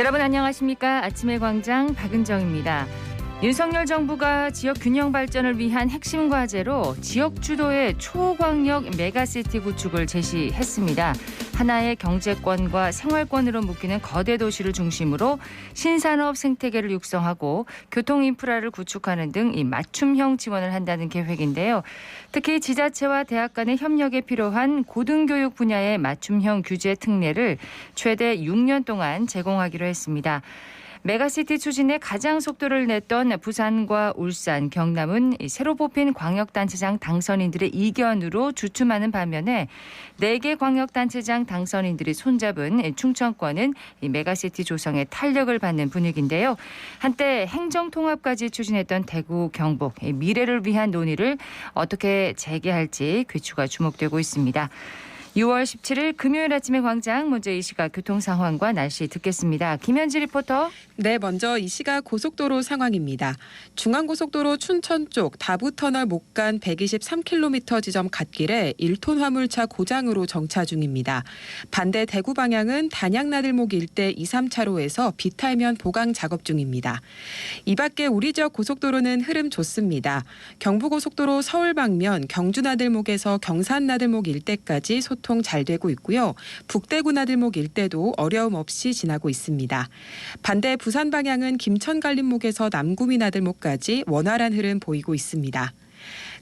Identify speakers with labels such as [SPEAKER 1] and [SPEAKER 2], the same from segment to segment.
[SPEAKER 1] 여러분 안녕하십니까? 아침의 광장 박은정입니다. 윤석열 정부가 지역 균형 발전을 위한 핵심 과제로 지역 주도의 초광역 메가시티 구축을 제시했습니다. 하나의 경제권과 생활권으로 묶이는 거대 도시를 중심으로 신산업 생태계를 육성하고 교통 인프라를 구축하는 등 이 맞춤형 지원을 한다는 계획인데요. 특히 지자체와 대학 간의 협력에 필요한 고등교육 분야의 맞춤형 규제 특례를 최대 6년 동안 제공하기로 했습니다. 메가시티 추진에 가장 속도를 냈던 부산과 울산, 경남은 새로 뽑힌 광역단체장 당선인들의 이견으로 주춤하는 반면에 4개 광역단체장 당선인들이 손잡은 충청권은 메가시티 조성에 탄력을 받는 분위기인데요. 한때 행정통합까지 추진했던 대구, 경북, 미래를 위한 논의를 어떻게 재개할지 귀추가 주목되고 있습니다. 6월 17일 금요일 아침의 광장, 먼저 이 시각 교통 상황과 날씨 듣겠습니다. 김현지 리포터.
[SPEAKER 2] 네, 먼저 이 시각 고속도로 상황입니다. 중앙고속도로 춘천 쪽 다부터널 목간 123km 지점 갓길에 1톤 화물차 고장으로 정차 중입니다. 반대 대구 방향은 단양나들목 일대 2, 3차로에서 비탈면 보강 작업 중입니다. 이 밖에 우리 지역 고속도로는 흐름 좋습니다. 경부고속도로 서울 방면 경주나들목에서 경산나들목 일대까지 소통 잘 되고 있고요. 북대구 나들목 일대도 어려움 없이 지나고 있습니다. 반대 부산 방향은 김천갈림목에서 남구미 나들목까지 원활한 흐름 보이고 있습니다.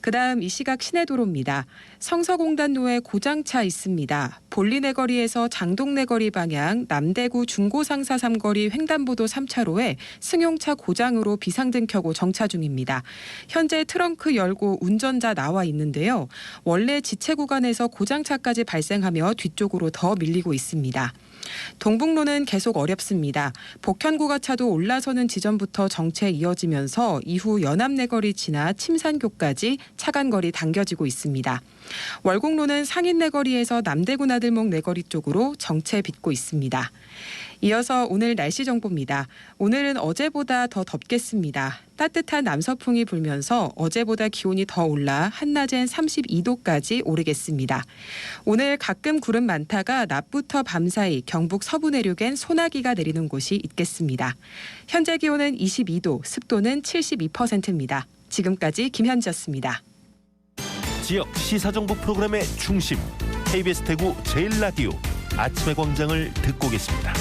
[SPEAKER 2] 그다음 이 시각 시내도로입니다. 성서공단로에 고장차 있습니다. 볼리내거리에서 장동내거리 방향 남대구 중고상사 3거리 횡단보도 3차로에 승용차 고장으로 비상등 켜고 정차 중입니다. 현재 트렁크 열고 운전자 나와 있는데요. 원래 지체 구간에서 고장차까지 발생하며 뒤쪽으로 더 밀리고 있습니다. 동북로는 계속 어렵습니다. 복현고가차도 올라서는 지점부터 정체 이어지면서 이후 연암내거리 지나 침산교까지 차간거리 당겨지고 있습니다. 월곡로는 상인내거리에서 남대구 나들목 내거리 쪽으로 정체 빚고 있습니다. 이어서 오늘 날씨 정보입니다. 오늘은 어제보다 더 덥겠습니다. 따뜻한 남서풍이 불면서 어제보다 기온이 더 올라 한낮엔 32도까지 오르겠습니다. 오늘 가끔 구름 많다가 낮부터 밤사이 경북 서부 내륙엔 소나기가 내리는 곳이 있겠습니다. 현재 기온은 22도, 습도는 72%입니다. 지금까지 김현지였습니다.
[SPEAKER 3] 지역 시사정보 프로그램의 중심, KBS 대구 제1라디오 아침의 광장을 듣고 계십니다.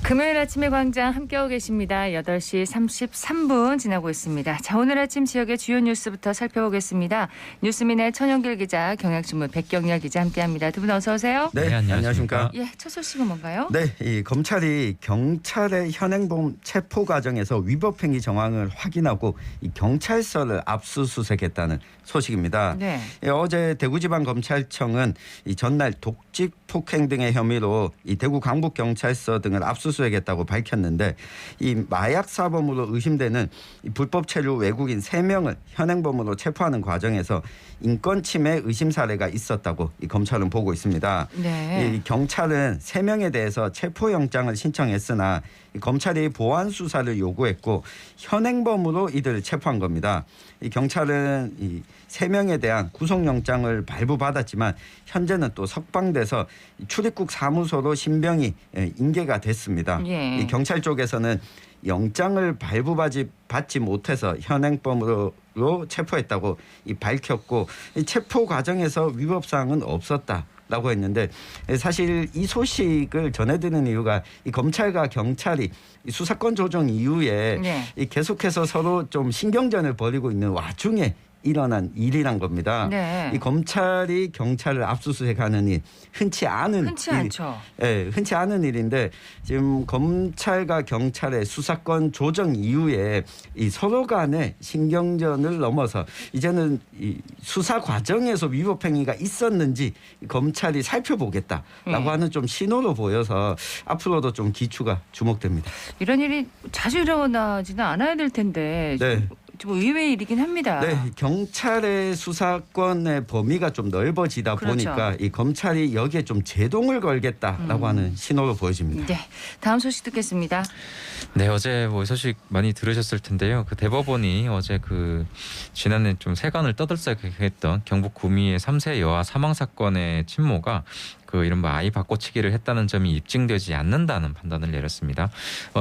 [SPEAKER 1] 금요일 아침의 광장 함께하고 계십니다. 8시 33분 지나고 있습니다. 자, 오늘 아침 지역의 주요 뉴스부터 살펴보겠습니다. 뉴스민의 천영길 기자, 경향신문 백경렬 기자 함께합니다. 두 분 어서 오세요.
[SPEAKER 4] 네, 안녕하십니까.
[SPEAKER 1] 예, 첫 소식은 뭔가요?
[SPEAKER 4] 네, 이 검찰이 경찰의 현행범 체포 과정에서 위법 행위 정황을 확인하고 이 경찰서를 압수수색했다는 소식입니다.
[SPEAKER 1] 네.
[SPEAKER 4] 어제 대구지방검찰청은 이 전날 독직 폭행 등의 혐의로 이 대구 강북경찰서 등을 압수수색했다고 밝혔는데, 이 마약 사범으로 의심되는 이 불법 체류 외국인 3명을 현행범으로 체포하는 과정에서 인권 침해 의심 사례가 있었다고 이 검찰은 보고 있습니다.
[SPEAKER 1] 네.
[SPEAKER 4] 이 경찰은 3명에 대해서 체포영장을 신청했으나 이 검찰이 보완 수사를 요구했고 현행범으로 이들을 체포한 겁니다. 이 경찰은 이 3명에 대한 구속영장을 발부받았지만 현재는 또 석방돼서 출입국 사무소로 신병이 인계가 됐습니다.
[SPEAKER 1] 예.
[SPEAKER 4] 이 경찰 쪽에서는 영장을 발부받지 못해서 현행범으로 체포했다고 밝혔고, 이 체포 과정에서 위법 사항은 없었다라고 했는데, 사실 이 소식을 전해드리는 이유가 이 검찰과 경찰이 이 수사권 조정 이후에
[SPEAKER 1] 네.
[SPEAKER 4] 이 계속해서 서로 좀 신경전을 벌이고 있는 와중에 일어난 일이란 겁니다.
[SPEAKER 1] 네.
[SPEAKER 4] 이 검찰이 경찰을 압수수색하는 일 흔치 않은
[SPEAKER 1] 않죠.
[SPEAKER 4] 예, 흔치 않은 일인데, 지금 검찰과 경찰의 수사권 조정 이후에 이 서로 간의 신경전을 넘어서 이제는 이 수사 과정에서 위법 행위가 있었는지 검찰이 살펴보겠다라고 하는 좀 신호로 보여서 앞으로도 좀 기추가 주목됩니다.
[SPEAKER 1] 이런 일이 자주 일어나지는 않아야 될 텐데.
[SPEAKER 4] 네.
[SPEAKER 1] 좀 의외의 일이긴 합니다.
[SPEAKER 4] 네, 경찰의 수사권의 범위가 좀 넓어지다
[SPEAKER 1] 그렇죠.
[SPEAKER 4] 보니까 이 검찰이 여기에 좀 제동을 걸겠다라고 하는 신호로 보여집니다.
[SPEAKER 1] 네, 다음 소식 듣겠습니다.
[SPEAKER 5] 네, 어제 뭐 소식 많이 들으셨을 텐데요. 그 대법원이 어제 그 지난해 좀 세간을 떠들썩했던 경북 구미의 3세 여아 사망 사건의 친모가 그 이른바 아이 바꿔치기를 했다는 점이 입증되지 않는다는 판단을 내렸습니다.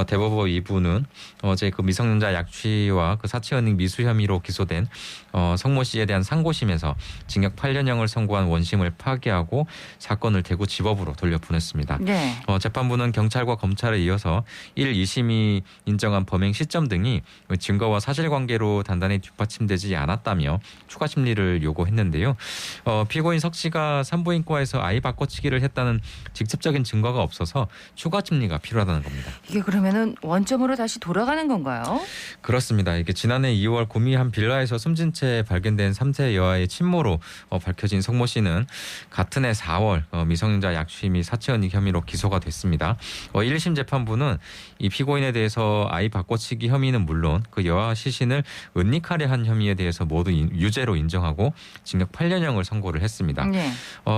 [SPEAKER 5] 대법원 2부는 어제 그 미성년자 약취와 그 사체은닉 미수 혐의로 기소된 성모 씨에 대한 상고심에서 징역 8년형을 선고한 원심을 파기하고 사건을 대구 지법으로 돌려보냈습니다.
[SPEAKER 1] 네.
[SPEAKER 5] 재판부는 경찰과 검찰에 이어서 1, 2심이 인정한 범행 시점 등이 증거와 사실관계로 단단히 뒷받침되지 않았다며 추가 심리를 요구했는데요. 피고인 석 씨가 산부인과에서 아이 바꿔치기를 했다는 직접적인 증거가 없어서 추가 심리가 필요하다는 겁니다.
[SPEAKER 1] 이게 그러면은 원점으로 다시 돌아가는 건가요?
[SPEAKER 5] 그렇습니다. 이게 지난해 2월 구미 한 빌라에서 숨진 채 발견된 3세 여아의 친모로 밝혀진 성모 씨는 같은 해 4월 미성년자 약취 및 사체은닉 혐의로 기소가 됐습니다. 1심 재판부는 이 피고인에 대해서 아이 바꿔치기 혐의는 물론 그 여아 시신을 은닉하려 한 혐의에 대해서 모두 유죄로 인정하고 징역 8년형을 선고를 했습니다.
[SPEAKER 1] 네.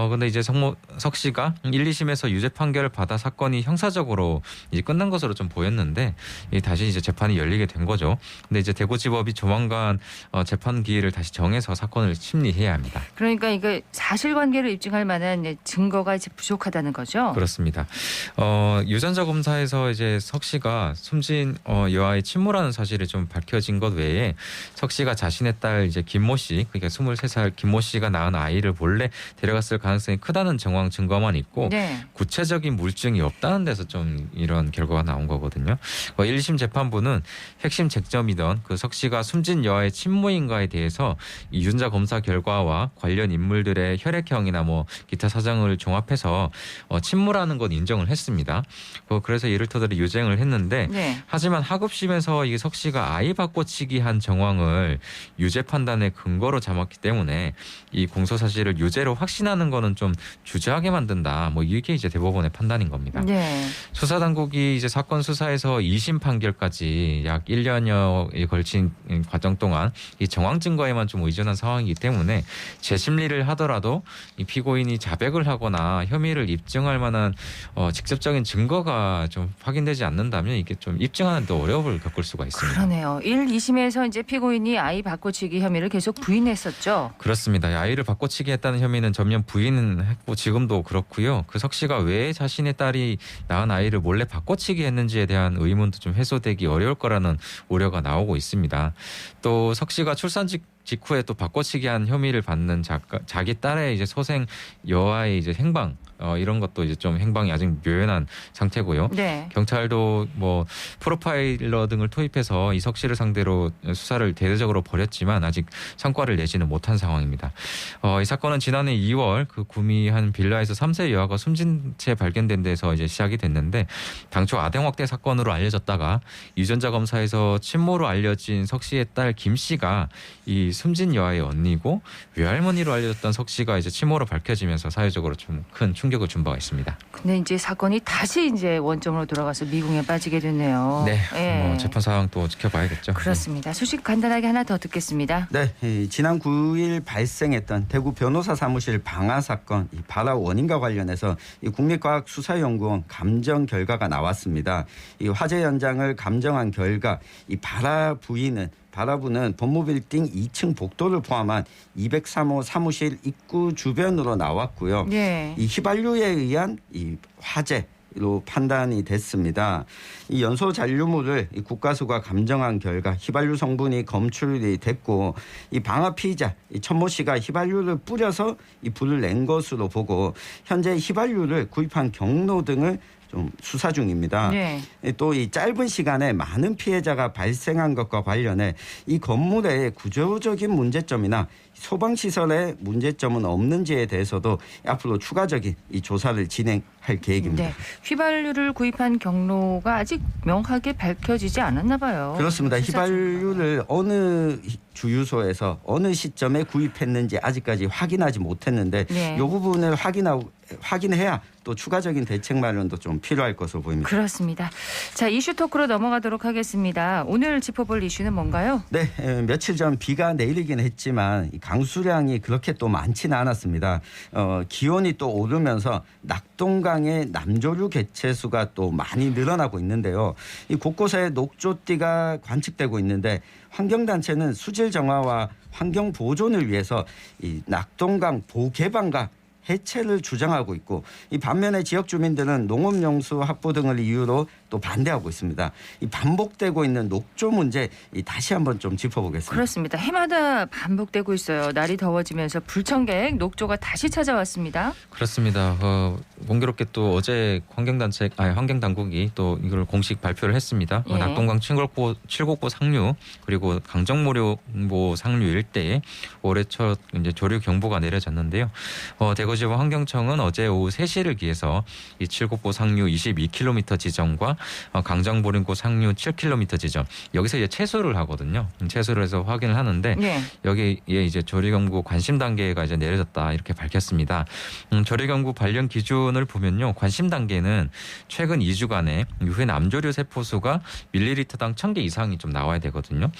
[SPEAKER 5] 근데 이제 석 씨가 1, 2심에서 유죄 판결을 받아 사건이 형사적으로 이제 끝난 것으로 좀 보였는데 다시 이제 재판이 열리게 된 거죠. 근데 이제 대구지법이 조만간 재판 기일을 다시 정해서 사건을 심리해야 합니다.
[SPEAKER 1] 그러니까 이게 사실관계를 입증할 만한 증거가 이제 부족하다는 거죠.
[SPEAKER 5] 그렇습니다. 유전자 검사에서 이제 석 씨가 숨진 여아의 친모라는 사실이 좀 밝혀진 것 외에 석 씨가 자신의 딸 이제 김모 씨, 그러니까 23살 김모 씨가 낳은 아이를 몰래 데려갔을 가능성이 크다는 정황 증거만 있고
[SPEAKER 1] 네.
[SPEAKER 5] 구체적인 물증이 없다는 데서 좀 이런 결과가 나온 거거든요. 1심 재판부는 핵심 쟁점이던 그 석 씨가 숨진 여아의 친모인가에 대해서 이 유전자 검사 결과와 관련 인물들의 혈액형이나 뭐 기타 사정을 종합해서 친모라는 건 인정을 했습니다. 그래서 이를 토대로 유죄를 했는데
[SPEAKER 1] 네.
[SPEAKER 5] 하지만 하급심에서 이 석 씨가 아이 바꿔치기 한 정황을 유죄 판단의 근거로 삼았기 때문에 이 공소 사실을 유죄로 확신하는 거는 좀 주저하게 만든다. 뭐 이게 이제 대법원의 판단인 겁니다.
[SPEAKER 1] 네.
[SPEAKER 5] 수사 당국이 이제 사건 수사에서 2심 판결까지 약 1년여에 걸친 과정 동안 이 정황 증거에만 좀 의존한 상황이기 때문에 재심리를 하더라도 이 피고인이 자백을 하거나 혐의를 입증할 만한 직접적인 증거가 좀 확인되지 않는다면 이게 좀 입증하는 데 어려움을 겪을 수가 있습니다.
[SPEAKER 1] 그러네요. 1, 2심에서 이제 피고인이 아이 바꿔치기 혐의를 계속 부인했었죠.
[SPEAKER 5] 그렇습니다. 아이를 바꿔치기 했다는 혐의는 전면 부인은 했고 지금도 그렇고요. 그 석 씨가 왜 자신의 딸이 낳은 아이를 몰래 바꿔치기 했는지에 대한 의문도 좀 해소되기 어려울 거라는 우려가 나오고 있습니다. 또 석 씨가 출산 직후에 또 바꿔치기 한 혐의를 받는 자기 딸의 이제 소생 여아의 이제 행방 이런 것도 이제 좀 행방이 아직 묘연한 상태고요.
[SPEAKER 1] 네.
[SPEAKER 5] 경찰도 뭐 프로파일러 등을 투입해서 이석 씨를 상대로 수사를 대대적으로 벌였지만 아직 성과를 내지는 못한 상황입니다. 이 사건은 지난해 2월 그 구미 한 빌라에서 3세 여아가 숨진 채 발견된 데서 이제 시작이 됐는데 당초 아동 학대 사건으로 알려졌다가 유전자 검사에서 친모로 알려진 석 씨의 딸 김 씨가 이 숨진 여아의 언니고 외할머니로 알려졌던 석 씨가 이제 친모로 밝혀지면서 사회적으로 좀 큰 충격을 준 바가 있습니다.
[SPEAKER 1] 근데 이제 사건이 다시 이제 원점으로 돌아가서 미궁에 빠지게 됐네요.
[SPEAKER 5] 네,
[SPEAKER 1] 예.
[SPEAKER 5] 재판 상황 또 지켜봐야겠죠.
[SPEAKER 1] 그렇습니다. 소식 간단하게 하나 더 듣겠습니다.
[SPEAKER 4] 네, 지난 9일 발생했던 대구 변호사 사무실 방화 사건 이 발화 원인과 관련해서 이 국립과학수사연구원 감정 결과가 나왔습니다. 이 화재 현장을 감정한 결과 이 발화부는 법무빌딩 2층 복도를 포함한 203호 사무실 입구 주변으로 나왔고요.
[SPEAKER 1] 네.
[SPEAKER 4] 이 휘발유에 의한 이 화재로 판단이 됐습니다. 이 연소 잔류물을 이 국가수가 감정한 결과 휘발유 성분이 검출이 됐고 이 방화 피의자 이 천모 씨가 휘발유를 뿌려서 이 불을 낸 것으로 보고 현재 휘발유를 구입한 경로 등을 좀 수사 중입니다.
[SPEAKER 1] 네.
[SPEAKER 4] 또 이 짧은 시간에 많은 피해자가 발생한 것과 관련해 이 건물의 구조적인 문제점이나 소방시설의 문제점은 없는지에 대해서도 앞으로 추가적인 이 조사를 진행할 계획입니다.
[SPEAKER 1] 네. 휘발유를 구입한 경로가 아직 명확하게 밝혀지지 않았나 봐요.
[SPEAKER 4] 그렇습니다.
[SPEAKER 1] 수사 중인가
[SPEAKER 4] 휘발유를 어느 주유소에서 어느 시점에 구입했는지 아직까지 확인하지 못했는데
[SPEAKER 1] 네.
[SPEAKER 4] 이 부분을 확인해야 또 추가적인 대책 마련도 좀 필요할 것으로 보입니다.
[SPEAKER 1] 그렇습니다. 자, 이슈 토크로 넘어가도록 하겠습니다. 오늘 짚어볼 이슈는 뭔가요?
[SPEAKER 4] 네, 며칠 전 비가 내리긴 했지만 강수량이 그렇게 또 많지는 않았습니다. 기온이 또 오르면서 낙동강의 남조류 개체수가 또 많이 늘어나고 있는데요. 이 곳곳에 녹조띠가 관측되고 있는데 환경단체는 수질 정화와 환경 보존을 위해서 이 낙동강 보개방과 해체를 주장하고 있고 이 반면에 지역 주민들은 농업용수 확보 등을 이유로 또 반대하고 있습니다. 이 반복되고 있는 녹조 문제 다시 한번 좀 짚어보겠습니다.
[SPEAKER 1] 그렇습니다. 해마다 반복되고 있어요. 날이 더워지면서 불청객 녹조가 다시 찾아왔습니다.
[SPEAKER 5] 그렇습니다. 공교롭게 또 어제 환경당국이 또 이걸 공식 발표를 했습니다.
[SPEAKER 1] 예.
[SPEAKER 5] 낙동강 칠곡보 상류 그리고 강정모룡보 상류 일대에 올해 첫 이제 조류 경보가 내려졌는데요. 대구지방 환경청은 어제 오후 3시를 기해서 이 칠곡보 상류 22km 지점과 강정모룡보 상류 7km 지점 여기서 이제 채수를 하거든요. 채수를 해서 확인을 하는데
[SPEAKER 1] 네.
[SPEAKER 5] 여기에 이제 조류 경보 관심 단계가 이제 내려졌다 이렇게 밝혔습니다. 조류 경보 관련 기준을 보면요, 관심 단계는 최근 2주간에 유해 남조류 세포수가 밀리리터당 1,000개 이상이 좀 나와야 되거든요.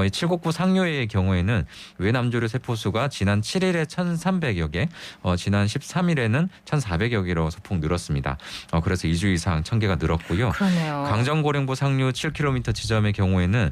[SPEAKER 5] 이 칠곡보 상류의 경우에는 유해 남조류 세포수가 지난 7일에 1,300여 개, 지난 13일에는 1,400여 개로 소폭 늘었습니다. 그래서 2주 이상 1,000개가 늘었고요.
[SPEAKER 1] 그러네요.
[SPEAKER 5] 강정고랭보 상류 7km 지점의 경우에는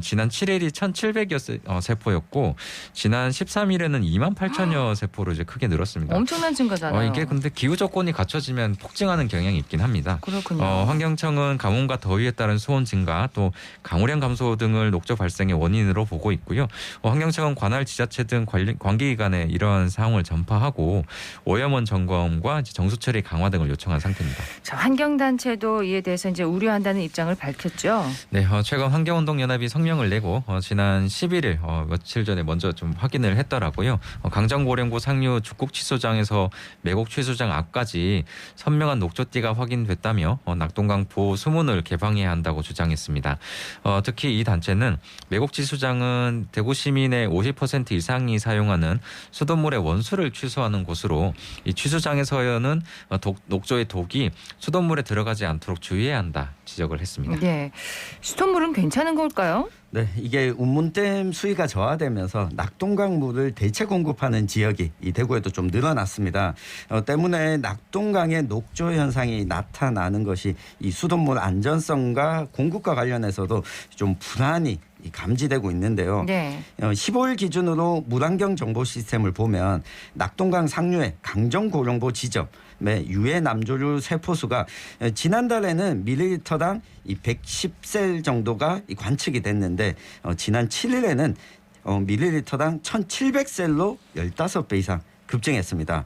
[SPEAKER 5] 지난 7일이 1,700여 세포였고 지난 13일에는 28,000여 세포로 이제 크게 늘었습니다.
[SPEAKER 1] 엄청난 증가잖아요.
[SPEAKER 5] 이게 근데 기후 조건이 갖춰지면 폭증하는 경향이 있긴 합니다.
[SPEAKER 1] 그렇군요.
[SPEAKER 5] 환경청은 가뭄과 더위에 따른 수온 증가 또 강우량 감소 등을 녹조 발생의 원인으로 보고 있고요. 환경청은 관할 지자체 등 관계기관에 이러한 사항을 전파하고 오염원 점검과 정수 처리 강화 등을 요청한 상태입니다.
[SPEAKER 1] 자, 환경단체도 이에 대해서 이제 우려한다는 입장을 밝혔죠.
[SPEAKER 5] 네, 최근 환경운동연합이 성명을 내고 지난 11일 며칠 전에 먼저 좀 확인을 했더라고요. 강정고령고 상류 죽곡취수장에서 매곡취수장 앞까지 선명한 녹조띠가 확인됐다며 낙동강 보호 수문을 개방해야 한다고 주장했습니다. 특히 이 단체는 매곡취수장은 대구 시민의 50% 이상이 사용하는 수돗물의 원수를 취수하는 곳으로 이 취수장에서는 녹조의 독이 수돗물에 들어가지 않도록 주의해야 한다 지적을 했습니다.
[SPEAKER 1] 네, 수돗물은 괜찮은 걸까요?
[SPEAKER 4] 네, 이게 운문댐 수위가 저하되면서 낙동강 물을 대체 공급하는 지역이 이 대구에도 좀 늘어났습니다. 때문에 낙동강의 녹조 현상이 나타나는 것이 이 수돗물 안전성과 공급과 관련해서도 좀 불안이 감지되고 있는데요.
[SPEAKER 1] 네.
[SPEAKER 4] 15일 기준으로 물환경 정보 시스템을 보면 낙동강 상류의 강정고령보 지점의 유해 남조류 세포수가 지난달에는 밀리리터당 110셀 정도가 관측이 됐는데 지난 7일에는 밀리리터당 1,700셀로 15배 이상 급증했습니다.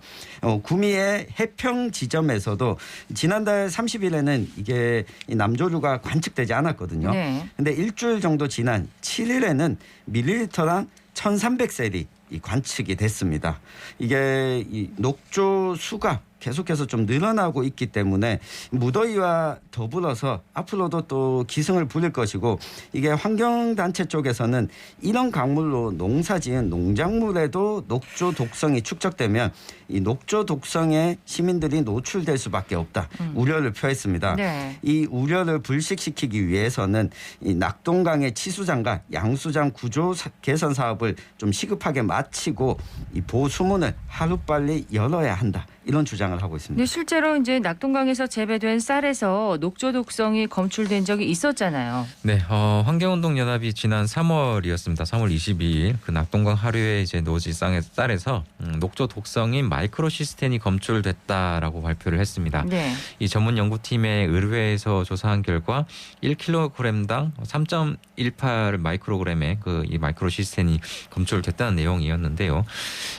[SPEAKER 4] 구미의 해평 지점에서도 지난달 30일에는 이게 남조류가 관측되지 않았거든요.
[SPEAKER 1] 네.
[SPEAKER 4] 근데 일주일 정도 지난 7일에는 밀리리터당 1,300셀이 관측이 됐습니다. 이게 이 녹조 수가 계속해서 좀 늘어나고 있기 때문에 무더위와 더불어서 앞으로도 또 기승을 부릴 것이고 이게 환경단체 쪽에서는 이런 강물로 농사지은 농작물에도 녹조 독성이 축적되면 이 녹조 독성에 시민들이 노출될 수밖에 없다. 우려를 표했습니다.
[SPEAKER 1] 네.
[SPEAKER 4] 이 우려를 불식시키기 위해서는 이 낙동강의 치수장과 양수장 구조 개선 사업을 좀 시급하게 마치고 이 보호 수문을 하루빨리 열어야 한다. 이런 주장을 하고 있습니다.
[SPEAKER 1] 근데 실제로 이제 낙동강에서 재배된 쌀에서 녹조 독성이 검출된 적이 있었잖아요.
[SPEAKER 5] 네, 환경운동연합이 지난 3월이었습니다. 3월 22일 그 낙동강 하류의 이제 노지 쌀에서 녹조 독성인 마이크로시스텐이 검출됐다라고 발표를 했습니다.
[SPEAKER 1] 네.
[SPEAKER 5] 이 전문 연구팀의 의뢰에서 조사한 결과 1kg당 3.18 마이크로그램의 이 마이크로시스텐이 검출됐다는 내용이었는데요.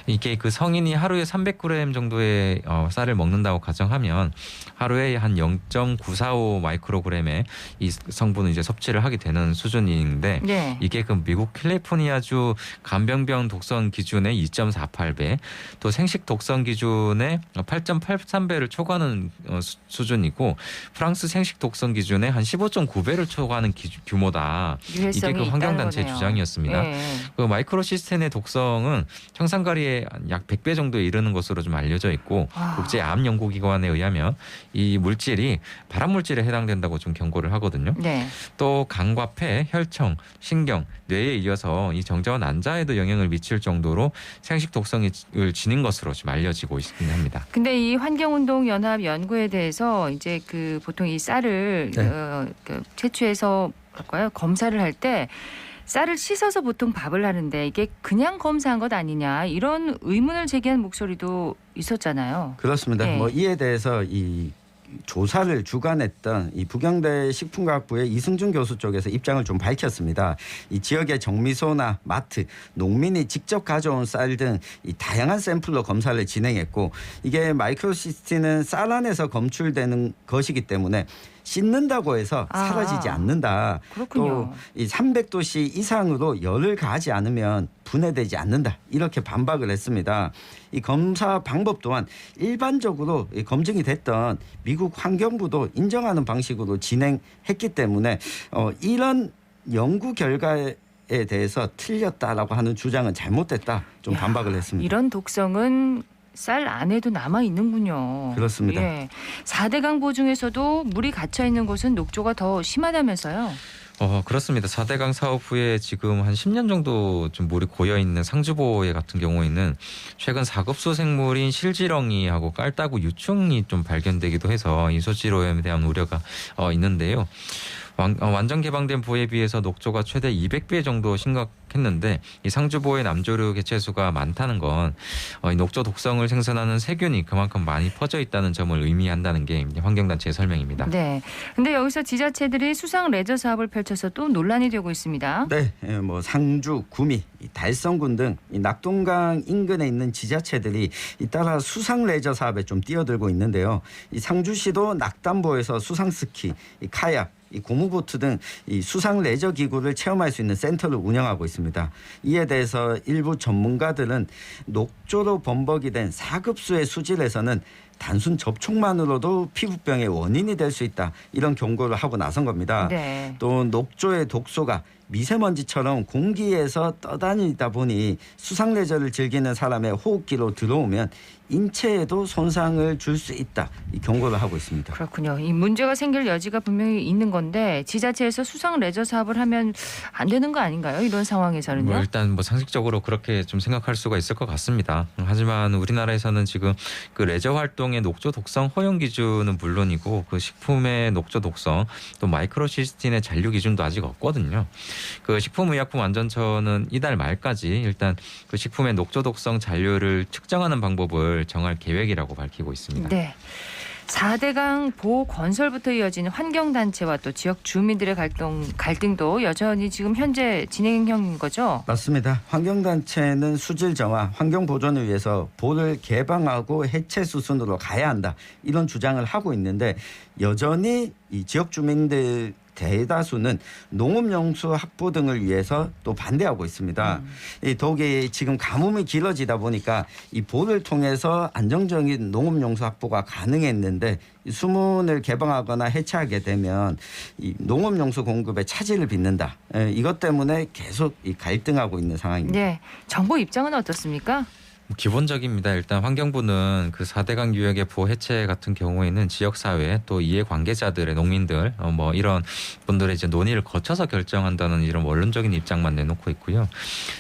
[SPEAKER 5] 이게 그 성인이 하루에 300g 정도의 쌀을 먹는다고 가정하면 하루에 한 0.945 마이크로그램의 이 성분을 이제 섭취를 하게 되는 수준인데
[SPEAKER 1] 네.
[SPEAKER 5] 이게 그 미국 캘리포니아주 간병병 독성 기준의 2.48배, 또 생식 독성 기준의 8.83배를 초과하는 수준이고 프랑스 생식 독성 기준의 한 15.9배를 초과하는 규모다. 이게 그 환경단체 주장이었습니다.
[SPEAKER 1] 네.
[SPEAKER 5] 그 마이크로시스텐의 독성은 청산가리의 약 100배 정도에 이르는 것으로 좀 알려져 있고 국제암연구기관에 의하면 이 물질이 발암물질에 해당된다고 좀 경고를 하거든요.
[SPEAKER 1] 네.
[SPEAKER 5] 또 간과 폐, 혈청, 신경, 뇌에 이어서 이 정자와 난자에도 영향을 미칠 정도로 생식 독성을 지닌 것으로 좀 알려지고 있긴 합니다.
[SPEAKER 1] 근데 이 환경운동연합 연구에 대해서 이제 그 보통 이 쌀을
[SPEAKER 4] 네.
[SPEAKER 1] 채취해서 검사를 할 때 쌀을 씻어서 보통 밥을 하는데 이게 그냥 검사한 것 아니냐 이런 의문을 제기한 목소리도 있었잖아요.
[SPEAKER 4] 그렇습니다.
[SPEAKER 1] 네.
[SPEAKER 4] 뭐 이에 대해서 이 조사를 주관했던 이 부경대 식품과학부의 이승준 교수 쪽에서 입장을 좀 밝혔습니다. 이 지역의 정미소나 마트, 농민이 직접 가져온 쌀 등 이 다양한 샘플로 검사를 진행했고 이게 마이크로시스틴은 쌀 안에서 검출되는 것이기 때문에 씻는다고 해서 사라지지 않는다.
[SPEAKER 1] 그렇군요.
[SPEAKER 4] 또 이 300도씨 이상으로 열을 가하지 않으면 분해되지 않는다. 이렇게 반박을 했습니다. 이 검사 방법 또한 일반적으로 검증이 됐던 미국 환경부도 인정하는 방식으로 진행했기 때문에 이런 연구 결과에 대해서 틀렸다라고 하는 주장은 잘못됐다. 좀 반박을 했습니다.
[SPEAKER 1] 이런 독성은 쌀 안에도 남아 있는군요.
[SPEAKER 4] 그렇습니다.
[SPEAKER 1] 예. 4대강 보중에서도 물이 갇혀 있는 곳은 녹조가 더 심하다면서요.
[SPEAKER 5] 그렇습니다. 4대강 사업 후에 지금 한 10년 정도 좀 물이 고여 있는 상주보에 같은 경우에는 최근 4급수 생물인 실지렁이하고 깔따구 유충이 좀 발견되기도 해서 인소지로염에 대한 우려가 있는데요. 완전 개방된 보에 비해서 녹조가 최대 200배 정도 심각했는데 이 상주보의 남조류 개체수가 많다는 건 이 녹조 독성을 생산하는 세균이 그만큼 많이 퍼져 있다는 점을 의미한다는 게 환경단체의 설명입니다.
[SPEAKER 1] 네. 근데 여기서 지자체들이 수상 레저 사업을 펼쳐서 또 논란이 되고 있습니다.
[SPEAKER 4] 네, 뭐 상주, 구미, 달성군 등 이 낙동강 인근에 있는 지자체들이 잇따라 수상 레저 사업에 좀 뛰어들고 있는데요. 이 상주시도 낙담보에서 수상 스키, 이 카약, 이 고무보트 등 이 수상 레저 기구를 체험할 수 있는 센터를 운영하고 있습니다. 이에 대해서 일부 전문가들은 녹조로 범벅이 된 4급수의 수질에서는 단순 접촉만으로도 피부병의 원인이 될 수 있다. 이런 경고를 하고 나선 겁니다.
[SPEAKER 1] 네.
[SPEAKER 4] 또 녹조의 독소가 미세먼지처럼 공기에서 떠다니다 보니 수상 레저를 즐기는 사람의 호흡기로 들어오면 인체에도 손상을 줄 수 있다. 이 경고를 하고 있습니다.
[SPEAKER 1] 그렇군요. 이 문제가 생길 여지가 분명히 있는 건데 지자체에서 수상 레저 사업을 하면 안 되는 거 아닌가요? 이런 상황에서는요.
[SPEAKER 5] 일단 상식적으로 그렇게 좀 생각할 수가 있을 것 같습니다. 하지만 우리나라에서는 지금 그 레저 활동의 녹조 독성 허용 기준은 물론이고 그 식품의 녹조 독성 또 마이크로시스틴의 잔류 기준도 아직 없거든요. 그 식품의약품안전처는 이달 말까지 일단 그 식품의 녹조 독성 잔류를 측정하는 방법을 정할 계획이라고 밝히고 있습니다.
[SPEAKER 1] 네. 4대강 보호 건설부터 이어지는 환경단체와 또 지역 주민들의 갈등도 여전히 지금 현재 진행형인 거죠?
[SPEAKER 4] 맞습니다. 환경단체는 수질 정화, 환경 보존을 위해서 보를 개방하고 해체 수순으로 가야 한다. 이런 주장을 하고 있는데 여전히 이 지역 주민들 대다수는 농업용수 확보 등을 위해서 또 반대하고 있습니다. 더욱이 지금 가뭄이 길어지다 보니까 이 보를 통해서 안정적인 농업용수 확보가 가능했는데 이 수문을 개방하거나 해체하게 되면 이 농업용수 공급에 차질을 빚는다. 이것 때문에 계속 이 갈등하고 있는 상황입니다.
[SPEAKER 1] 네. 정부 입장은 어떻습니까?
[SPEAKER 5] 기본적입니다. 일단 환경부는 그 4대강 유역의 보호 해체 같은 경우에는 지역사회 또 이해관계자들의 농민들 이런 분들의 이제 논의를 거쳐서 결정한다는 이런 원론적인 입장만 내놓고 있고요.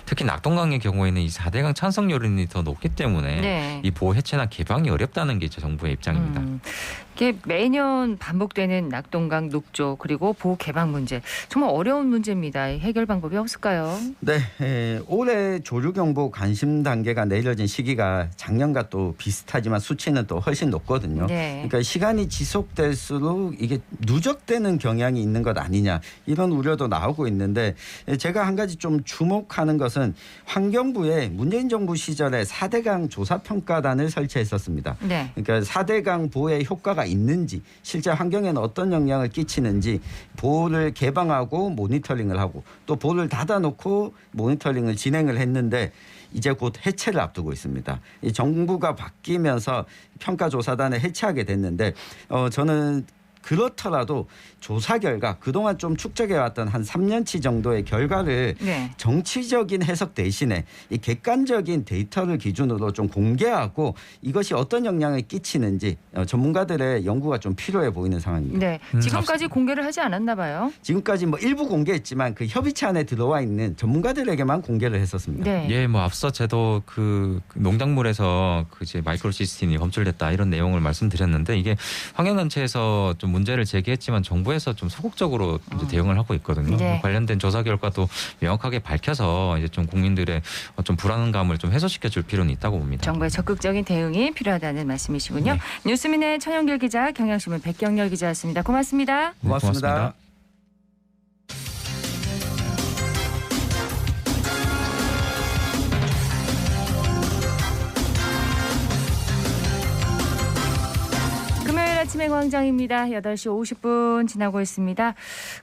[SPEAKER 5] 특히 낙동강의 경우에는 이 4대강 찬성률이 더 높기 때문에
[SPEAKER 1] 네.
[SPEAKER 5] 이 보호 해체나 개방이 어렵다는 게 이제 정부의 입장입니다.
[SPEAKER 1] 이게 매년 반복되는 낙동강 녹조 그리고 보호 개방 문제 정말 어려운 문제입니다. 해결 방법이 없을까요?
[SPEAKER 4] 네, 올해 조류경보 관심 단계가 내려진 시기가 작년과 또 비슷하지만 수치는 또 훨씬 높거든요.
[SPEAKER 1] 네.
[SPEAKER 4] 그러니까 시간이 지속될수록 이게 누적되는 경향이 있는 것 아니냐 이런 우려도 나오고 있는데 제가 한 가지 좀 주목하는 것은 환경부에 문재인 정부 시절에 4대강 조사평가단을 설치했었습니다.
[SPEAKER 1] 네.
[SPEAKER 4] 그러니까 4대강 보호의 효과가 있는지 실제 환경에는 어떤 영향을 끼치는지 보호를 개방하고 모니터링을 하고 또 보호를 닫아놓고 모니터링을 진행을 했는데 이제 곧 해체를 앞두고 있습니다. 이 정부가 바뀌면서 평가조사단을 해체하게 됐는데 저는 그렇더라도 조사 결과 그동안 좀 축적해왔던 한 3년치 정도의 결과를
[SPEAKER 1] 네.
[SPEAKER 4] 정치적인 해석 대신에 이 객관적인 데이터를 기준으로 좀 공개하고 이것이 어떤 영향을 끼치는지 전문가들의 연구가 좀 필요해 보이는 상황입니다.
[SPEAKER 1] 네. 지금까지 공개를 하지 않았나 봐요.
[SPEAKER 4] 지금까지 일부 공개했지만 그 협의체 안에 들어와 있는 전문가들에게만 공개를 했었습니다.
[SPEAKER 1] 네.
[SPEAKER 5] 예, 앞서 제도 그 농작물에서 그 이제 마이크로시스틴이 검출됐다 이런 내용을 말씀드렸는데 이게 환경단체에서 좀 문제를 제기했지만 정부에서 좀 소극적으로 이제 대응을 하고 있거든요.
[SPEAKER 1] 네.
[SPEAKER 5] 관련된 조사 결과도 명확하게 밝혀서 이제 좀 국민들의 좀 불안감을 좀 해소시켜 줄 필요는 있다고 봅니다.
[SPEAKER 1] 정부의 적극적인 대응이 필요하다는 말씀이시군요.
[SPEAKER 5] 네.
[SPEAKER 1] 뉴스민의 천영길 기자, 경향신문 백경렬 기자였습니다. 고맙습니다.
[SPEAKER 5] 네,
[SPEAKER 4] 고맙습니다.
[SPEAKER 1] 금요일 아침의 광장입니다. 8시 50분 지나고 있습니다.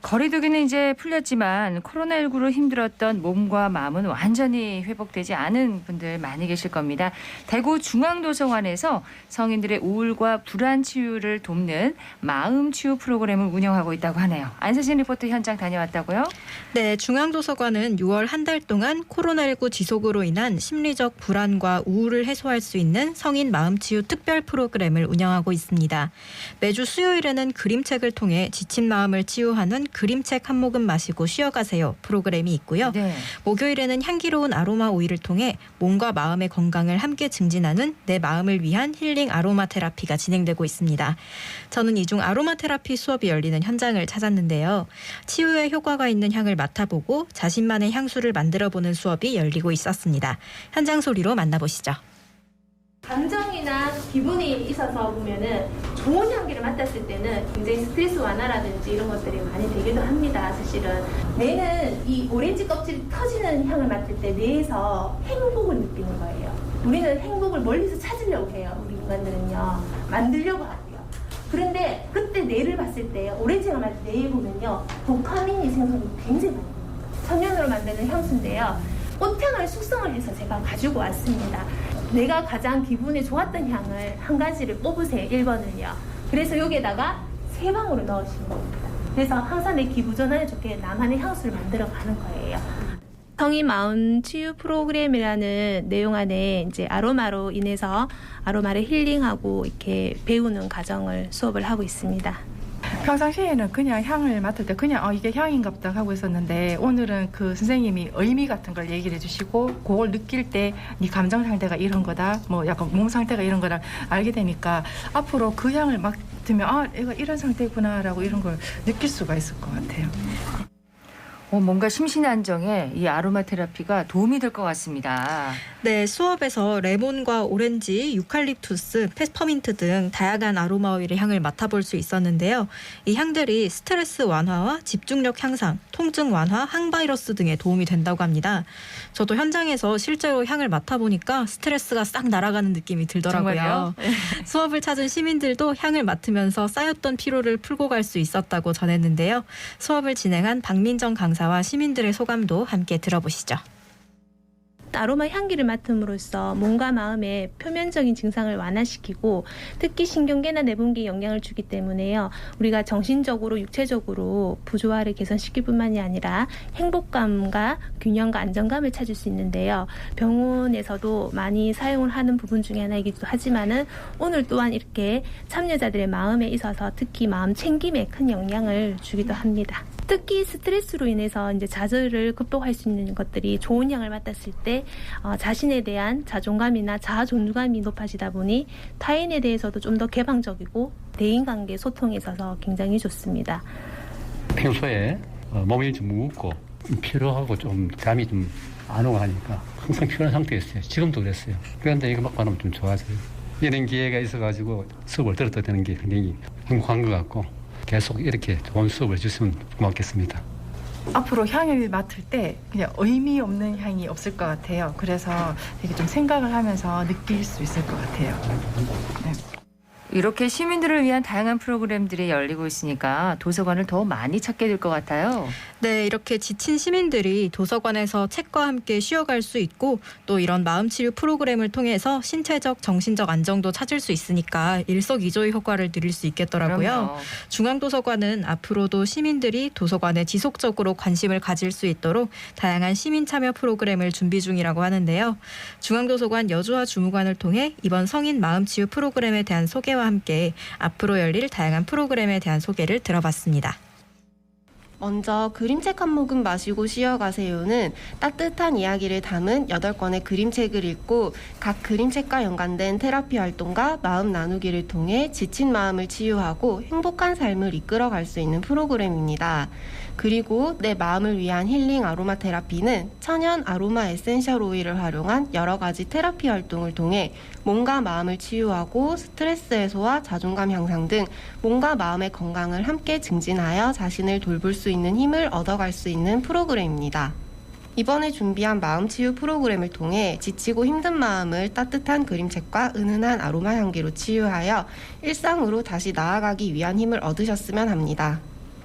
[SPEAKER 1] 거리두기는 이제 풀렸지만 코로나19로 힘들었던 몸과 마음은 완전히 회복되지 않은 분들 많이 계실 겁니다. 대구 중앙도서관에서 성인들의 우울과 불안 치유를 돕는 마음 치유 프로그램을 운영하고 있다고 하네요. 안세진 리포터 현장 다녀왔다고요?
[SPEAKER 6] 네, 중앙도서관은 6월 한 달 동안 코로나19 지속으로 인한 심리적 불안과 우울을 해소할 수 있는 성인 마음치유 특별 프로그램을 운영하고 있습니다. 매주 수요일에는 그림책을 통해 지친 마음을 치유하는 그림책 한 모금 마시고 쉬어가세요 프로그램이 있고요.
[SPEAKER 1] 네.
[SPEAKER 6] 목요일에는 향기로운 아로마 오일을 통해 몸과 마음의 건강을 함께 증진하는 내 마음을 위한 힐링 아로마 테라피가 진행되고 있습니다. 저는 이 중 아로마 테라피 수업이 열리는 현장을 찾았는데요. 치유에 효과가 있는 향을 맡아보고 자신만의 향수를 만들어보는 수업이 열리고 있었습니다. 현장 소리로 만나보시죠.
[SPEAKER 7] 감정이나 기분이 있어서 보면은 좋은 향기를 맡았을 때는 굉장히 스트레스 완화라든지 이런 것들이 많이 되기도 합니다. 사실은 뇌는 이 오렌지 껍질이 터지는 향을 맡을 때 뇌에서 행복을 느끼는 거예요. 우리는 행복을 멀리서 찾으려고 해요. 우리 인간들은요. 만들려고 하고요. 그런데 그때 뇌를 봤을 때 오렌지 향을 맡을 때 뇌에 보면요. 도파민이 생성이 굉장히 많이 됩니다. 천연으로 만드는 향수인데요. 꽃향을 숙성을 해서 제가 가지고 왔습니다. 내가 가장 기분이 좋았던 향을 한 가지를 뽑으세요. 1번을요. 그래서 여기에다가 3방울을 넣으시는 겁니다. 그래서 항상 내 기분 전환에 좋게 나만의 향수를 만들어 가는 거예요. 성인 마음 치유 프로그램이라는 내용 안에 이제 아로마로 인해서 아로마를 힐링하고 이렇게 배우는 과정을 수업을 하고 있습니다.
[SPEAKER 8] 평상시에는 그냥 향을 맡을 때 그냥 이게 향인가 보다 하고 있었는데 오늘은 그 선생님이 의미 같은 걸 얘기를 해주시고 그걸 느낄 때 네 감정 상태가 이런 거다 뭐 약간 몸 상태가 이런 거를 알게 되니까 앞으로 그 향을 맡으면 얘가 이런 상태구나라고 이런 걸 느낄 수가 있을 것 같아요.
[SPEAKER 1] 뭔가 심신 안정에 이 아로마 테라피가 도움이 될 것 같습니다.
[SPEAKER 6] 네, 수업에서 레몬과 오렌지, 유칼립투스, 페퍼민트 등 다양한 아로마 오일의 향을 맡아볼 수 있었는데요. 이 향들이 스트레스 완화와 집중력 향상, 통증 완화, 항바이러스 등에 도움이 된다고 합니다. 저도 현장에서 실제로 향을 맡아보니까 스트레스가 싹 날아가는 느낌이 들더라고요.
[SPEAKER 1] 정말요?
[SPEAKER 6] 수업을 찾은 시민들도 향을 맡으면서 쌓였던 피로를 풀고 갈 수 있었다고 전했는데요. 수업을 진행한 박민정 강사와 시민들의 소감도 함께 들어보시죠.
[SPEAKER 7] 아로마 향기를 맡음으로써 몸과 마음의 표면적인 증상을 완화시키고 특히 신경계나 내분기에 영향을 주기 때문에요. 우리가 정신적으로 육체적으로 부조화를 개선시킬 뿐만이 아니라 행복감과 균형과 안정감을 찾을 수 있는데요. 병원에서도 많이 사용을 하는 부분 중에 하나이기도 하지만은 오늘 또한 이렇게 참여자들의 마음에 있어서 특히 마음 챙김에 큰 영향을 주기도 합니다. 특히 스트레스로 인해서 이제 좌절을 극복할 수 있는 것들이 좋은 향을 맡았을 때 자신에 대한 자존감이나 자아 존중감이 높아지다 보니 타인에 대해서도 좀 더 개방적이고 대인관계 소통에 있어서 굉장히 좋습니다.
[SPEAKER 9] 평소에 몸이 좀 무겁고 피로하고 좀 잠이 좀 안 오고 하니까 항상 피곤한 상태였어요. 지금도 그랬어요. 그런데 이거 먹고 나면 좀 좋아져요. 이런 기회가 있어가지고 수업을 들었다 되는 게 굉장히 행복한 것 같고 계속 이렇게 좋은 수업을 주시면 고맙겠습니다.
[SPEAKER 8] 앞으로 향을 맡을 때 그냥 의미 없는 향이 없을 것 같아요. 그래서 되게 좀 생각을 하면서 느낄 수 있을 것 같아요. 네.
[SPEAKER 1] 이렇게 시민들을 위한 다양한 프로그램들이 열리고 있으니까 도서관을 더 많이 찾게 될 것 같아요.
[SPEAKER 6] 네, 이렇게 지친 시민들이 도서관에서 책과 함께 쉬어갈 수 있고 또 이런 마음치유 프로그램을 통해서 신체적, 정신적 안정도 찾을 수 있으니까 일석이조의 효과를 누릴 수 있겠더라고요.
[SPEAKER 1] 그럼요.
[SPEAKER 6] 중앙도서관은 앞으로도 시민들이 도서관에 지속적으로 관심을 가질 수 있도록 다양한 시민 참여 프로그램을 준비 중이라고 하는데요. 중앙도서관 여주화 주무관을 통해 이번 성인 마음치유 프로그램에 대한 소개와 함께 앞으로 열릴 다양한 프로그램에 대한 소개를 들어봤습니다.
[SPEAKER 10] 먼저 그림책 한 모금 마시고 쉬어가세요는 따뜻한 이야기를 담은 8권의 그림책을 읽고 각 그림책과 연관된 테라피 활동과 마음 나누기를 통해 지친 마음을 치유하고 행복한 삶을 이끌어갈 수 있는 프로그램입니다. 그리고 내 마음을 위한 힐링 아로마 테라피는 천연 아로마 에센셜 오일을 활용한 여러 가지 테라피 활동을 통해 몸과 마음을 치유하고 스트레스 해소와 자존감 향상 등 몸과 마음의 건강을 함께 증진하여 자신을 돌볼 수 있는 힘을 얻어갈 수 있는 프로그램입니다. 이번에 준비한 마음치유 프로그램을 통해 지치고 힘든 마음을 따뜻한 그림책과 은은한 아로마 향기로 치유하여 일상으로 다시 나아가기 위한 힘을 얻으셨으면 합니다.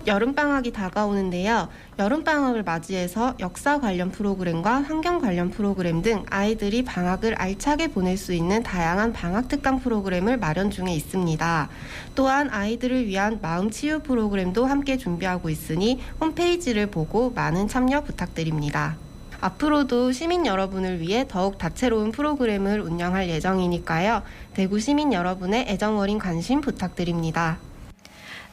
[SPEAKER 10] 여름방학이 다가오는데요. 여름방학을 맞이해서 역사 관련 프로그램과 환경 관련 프로그램 등 아이들이 방학을 알차게 보낼 수 있는 다양한 방학 특강 프로그램을 마련 중에 있습니다. 또한 아이들을 위한 마음치유 프로그램도 함께 준비하고 있으니 홈페이지를 보고 많은 참여 부탁드립니다. 앞으로도 시민 여러분을 위해 더욱 다채로운 프로그램을 운영할 예정이니까요. 대구 시민 여러분의 애정어린 관심 부탁드립니다.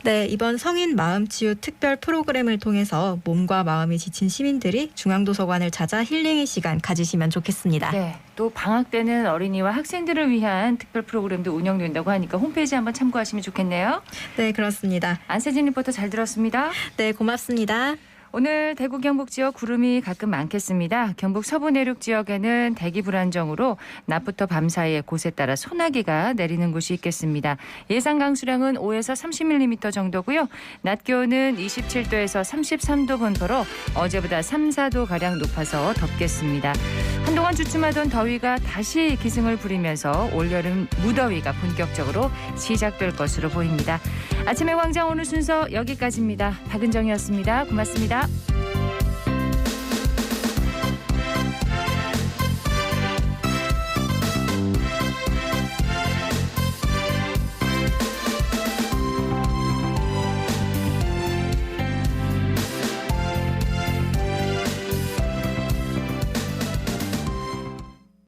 [SPEAKER 6] 네, 이번 성인 마음치유 특별 프로그램을 통해서 몸과 마음이 지친 시민들이 중앙도서관을 찾아 힐링의 시간 가지시면 좋겠습니다.
[SPEAKER 1] 네, 또 방학 때는 어린이와 학생들을 위한 특별 프로그램도 운영된다고 하니까 홈페이지 한번 참고하시면 좋겠네요.
[SPEAKER 6] 네, 그렇습니다.
[SPEAKER 1] 안세진 리포터 잘 들었습니다.
[SPEAKER 6] 네, 고맙습니다.
[SPEAKER 1] 오늘 대구 경북 지역 구름이 가끔 많겠습니다. 경북 서부 내륙 지역에는 대기 불안정으로 낮부터 밤 사이에 곳에 따라 소나기가 내리는 곳이 있겠습니다. 예상 강수량은 5에서 30mm 정도고요. 낮 기온은 27도에서 33도 분포로 어제보다 3, 4도 가량 높아서 덥겠습니다. 한동안 주춤하던 더위가 다시 기승을 부리면서 올여름 무더위가 본격적으로 시작될 것으로 보입니다. 아침의 광장 오늘 순서 여기까지입니다. 박은정이었습니다. 고맙습니다.